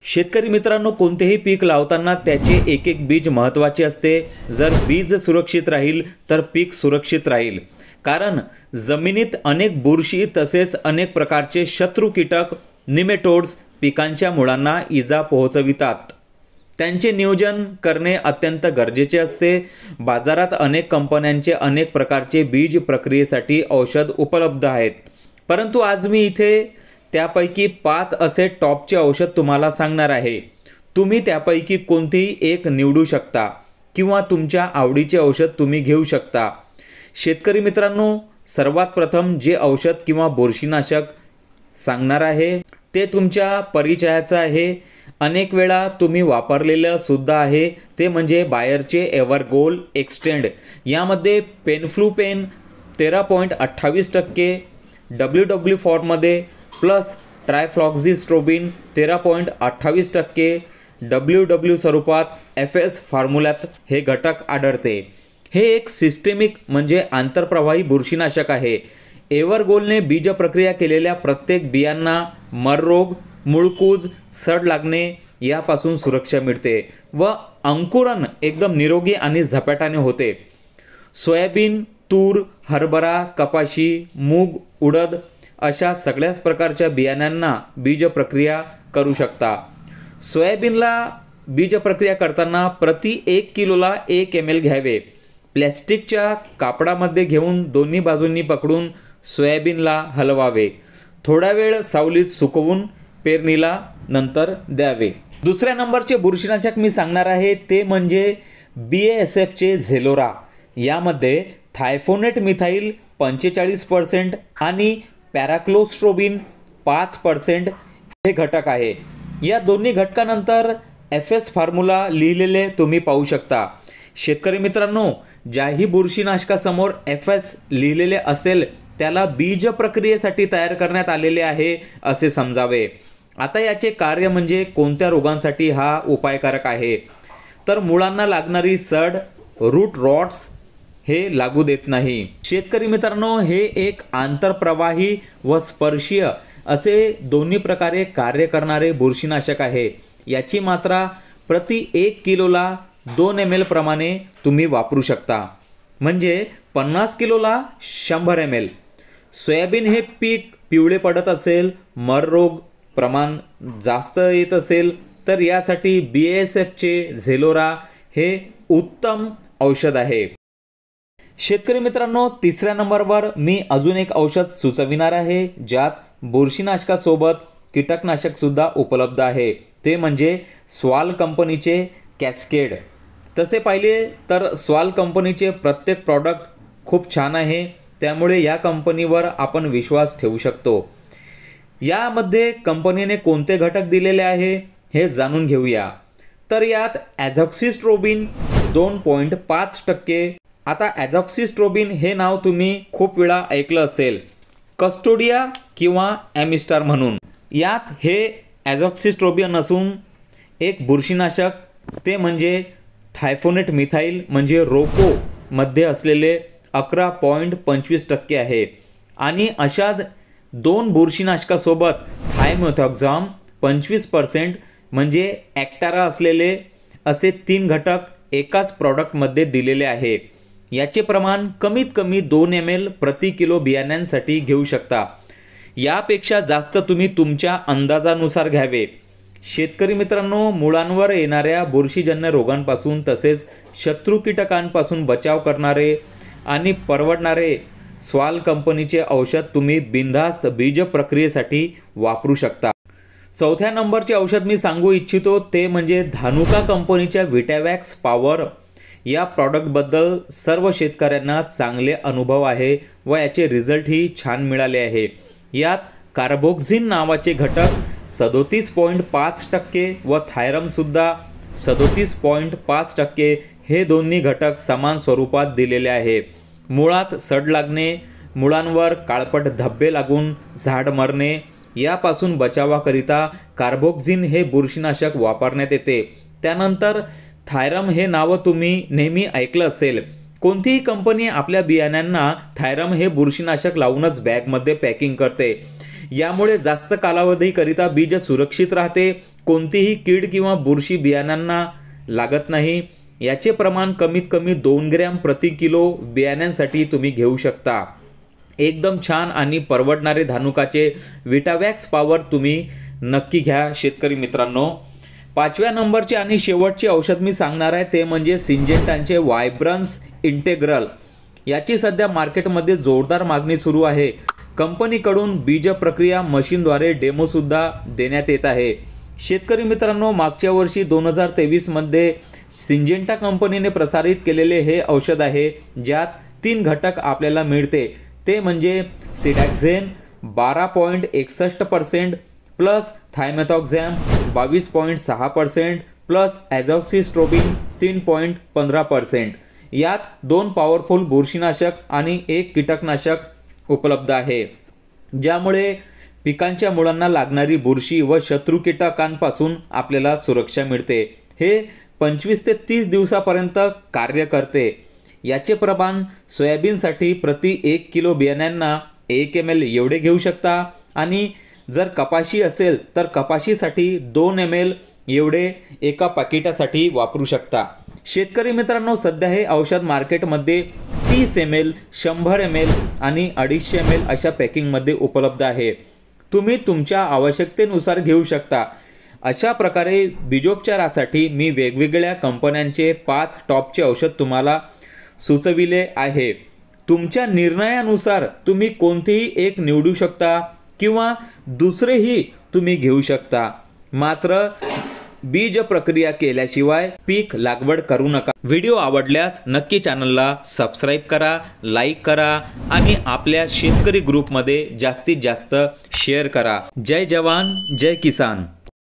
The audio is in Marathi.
शेतकरी मित्रांनो, कोणतेही पीक लावताना त्याचे एक एक बीज महत्त्वाचे असते। जर बीज सुरक्षित राहील तर पीक सुरक्षित राहील। कारण जमिनीत अनेक बुरशी तसेच अनेक प्रकारचे शत्रू कीटक निमेटोड्स पिकांच्या मुळांना इजा पोहोचवितात। त्यांचे नियोजन करणे अत्यंत गरजेचे असते। बाजारात अनेक कंपन्यांचे अनेक प्रकारचे बीज प्रक्रियेसाठी औषध उपलब्ध आहेत, परंतु आज मी इथे त्यापैकी 5 असे टॉपचे औषध तुम्हाला सांगणार आहे। तुम्ही त्यापैकी कोणतेही एक निवडू शकता किंवा तुमच्या आवडीचे औषध तुम्ही घेऊ शकता। शेतकरी मित्रांनो, सर्वात प्रथम जे औषध किंवा बुरशीनाशक सांगणार आहे ते तुमच्या परिचयाचं आहे, अनेक वेळा तुम्ही वापरलेलं सुद्धा आहे। ते म्हणजे बायरचे एव्हरगोल्ड एक्सटेंड। यामध्ये पेनफ्लूपेन 13.28%, WW फॉर्ममध्ये प्लस ट्रायफ्लॉक्झिस्ट्रोबिन 13.28%, WW स्वरूपात FS फॉर्म्युल्यात हे घटक आढळते। हे एक सिस्टेमिक म्हणजे आंतरप्रवाही बुरशीनाशक आहे। एव्हरगोल्डने बीज प्रक्रिया केलेल्या प्रत्येक बियांना मररोग, मुळकूज, सड लागणे यापासून सुरक्षा मिळते व अंकुरण एकदम निरोगी आणि झपाट्याने होते। सोयाबीन, तूर, हरभरा, कपाशी, मूग, उडद अशा सगळ्याच प्रकारच्या बियाण्यांना बीज प्रक्रिया करू शकता। सोयाबीनला बीज प्रक्रिया करताना प्रति 1 किलोला 1 ml घ्यावे। प्लॅस्टिकच्या कापडामध्ये घेऊन दोन्ही बाजूंनी पकडून सोयाबीनला हलवावे। थोडा वेळ सावलीत सुकवून पेरणीला नंतर द्यावे। दुसऱ्या नंबरचे बुरशीनाशक मी सांगणार आहे ते म्हणजे BASFचे झेलोरा। यामध्ये थायफोनेट मिथाइल 45% आणि पॅराक्लोस्ट्रोबिन 5% हे घटक आहे। या दोन्ही घटकानंतर FS फॉर्म्युला लिहिलेले तुम्ही पाहू शकता। शेतकरी मित्रांनो, ज्याही बुरशीनाशकासमोर FS लिहिलेले असेल त्याला बीज प्रक्रियेसाठी तयार करण्यात आलेले आहे असे समजावे। आता याचे कार्य म्हणजे कोणत्या रोगांसाठी हा उपायकारक आहे, तर मुळांना लागणारी सड, रूट रॉट्स हे लागू देत नाही। शेतकरी मित्रांनो, हे एक आंतरप्रवाही व स्पर्शीय असे दोन्ही प्रकारे कार्य करणारे बुरशीनाशक आहे। याची मात्रा प्रति 1 किलोला 2 ml प्रमाणे तुम्ही वापरू शकता, म्हणजे 50 किलोला 100 ml। सोयाबीन हे पीक पिवळे पडत असेल, मर रोग प्रमाण जास्त येत असेल तर यासाठी BASFचे झेलोरा हे उत्तम औषध आहे। शेतकरी मित्रांनो, तिसऱ्या नंबरवर मी अजून एक औषध सुचविणार आहे ज्यात बुरशीनाशकासोबत कीटकनाशक सुद्धा उपलब्ध आहे। ते म्हणजे स्वाल कंपनीचे कॅस्केड। तसे पाहिले तर स्वाल कंपनीचे प्रत्येक प्रॉडक्ट खूप छान आहे, त्यामुळे या कंपनीवर आपण विश्वास ठेवू शकतो। यामध्ये कंपनीने कोणते घटक दिलेले आहे हे जाणून घेऊया। तर यात ॲझॉक्सिस्ट्रोबिन 2.5%। आता ॲझॉक्सिस्ट्रोबिन हे नाव तुम्ही खूप वेळा ऐकलं असेल, कस्टोडिया किंवा ॲमिस्टार म्हणून। यात हे ॲझॉक्सिस्ट्रोबिन असून एक बुरशीनाशक ते म्हणजे थायफोनेट मिथाइल म्हणजे रोको मध्ये असलेले 11.25% आहे। आणि अशाच 2 बुरशीनाशकासोबत थायमेथॉक्झाम 25% म्हणजे ॲक्टारा असलेले असे 3 घटक एकाच प्रॉडक्टमध्ये दिलेले आहे। याचे प्रमाण कमीत कमी 2 ml प्रति किलो बियाण्यांसाठी घेऊ शकता। यापेक्षा जास्त तुम्ही तुमच्या अंदाजानुसार घ्यावे। शेतकरी मित्रांनो, मुळांवर येणाऱ्या बुरशीजन्य रोगांपासून तसेच शत्रू कीटकांपासून बचाव करणारे आणि परवडणारे स्वाल कंपनीचे औषध तुम्ही बिनधास्त बीज प्रक्रियेसाठी वापरू शकता। चौथ्या नंबरचे औषध मी सांगू इच्छितो ते म्हणजे धानुका कंपनीच्या विटावॅक्स पॉवर। या प्रॉडक्टबद्दल सर्व शेतकऱ्यांना चांगले अनुभव आहे व याचे रिझल्टही छान मिळाले आहे। यात कार्बोक्झिन नावाचे घटक 37.5% व थायरमसुद्धा 37.5% हे दोन्ही घटक समान स्वरूपात दिलेले आहे। मुळात सड लागणे, मुळांवर काळपट धब्बे लागून झाड मरणे यापासून बचावाकरिता कार्बोक्झिन हे बुरशीनाशक वापरण्यात येते। त्यानंतर थायरम हे नाव तुम्ही नेहमी ऐकलं असेल। कोणतीही कंपनी आपल्या बियाण्यांना थायरम हे बुरशीनाशक लावूनच बॅगमध्ये पॅकिंग करते। यामुळे जास्त कालावधीकरिता बीज सुरक्षित राहते कोणतीही कीड किंवा बुरशी बियाण्यांना लागत नाही. याचे प्रमाण कमीत कमी 2 ग्रॅम प्रति किलो बियाण्यांसाठी तुम्ही घेऊ शकता. एकदम छान आणि परवडणारे धानुकाचे विटावॅक्स पॉवर तुम्ही नक्की घ्या शेतकरी मित्रांनो. 5व्या नंबरचे आणि शेवटचे औषध मी सांगणार आहे ते म्हणजे सिंजेंटाचे व्हायब्रन्स इंटेग्रल. याची सध्या मार्केटमध्ये जोरदार मागणी सुरू आहे. कंपनीकडून बीज प्रक्रिया मशीनद्वारे डेमोसुद्धा देण्यात येत आहे. शेतकरी मित्रांनो, मागच्या वर्षी 2023 मध्ये सिंजेंटा कंपनीने प्रसारित केलेले हे औषध आहे, ज्यात 3 घटक आपल्याला मिळते. ते म्हणजे सिडॅक्झेन 12.61% प्लस थायमेथॉक्झॅम 22.6% प्लस ॲझॉक्सिस्ट्रोबिन 3.15%. यात 2 पॉवरफुल बुरशीनाशक आणि 1 कीटकनाशक उपलब्ध आहे, ज्यामुळे पिकांच्या मुळांना लागणारी बुरशी व शत्रू कीटकांपासून आपल्याला सुरक्षा मिळते. हे 25 ते 30 दिवसापर्यंत कार्य करते. याचे प्रमाण सोयाबीनसाठी प्रति 1 किलो बियाण्यांना 1 ml एवढे घेऊ शकता आणि जर कपाशी असेल तर कपाशीसाठी 2 ml एवढे एका पाकिटासाठी वापरू शकता. शेतकरी मित्रांनो, सध्या हे औषध मार्केटमध्ये 30 ml, 100 ml आणि 250 ml अशा पॅकिंगमध्ये उपलब्ध आहे. तुम्ही तुमच्या आवश्यकतेनुसार घेऊ शकता. अशा प्रकारे बीजोपचारासाठी मी वेगवेगळ्या कंपन्यांचे 5 टॉपचे औषध तुम्हाला सुचविले आहे. तुमच्या निर्णयानुसार तुम्ही कोणतेही एक निवडू शकता किंवा दुसरेही तुम्ही घेऊ शकता. मात्र बीज प्रक्रिया केल्याशिवाय पीक लागवड करू नका. व्हिडिओ आवडल्यास नक्की चॅनलला सबस्क्राईब करा, लाईक करा आणि आपल्या शेतकरी ग्रुपमध्ये जास्तीत जास्त शेअर करा. जय जवान, जय किसान.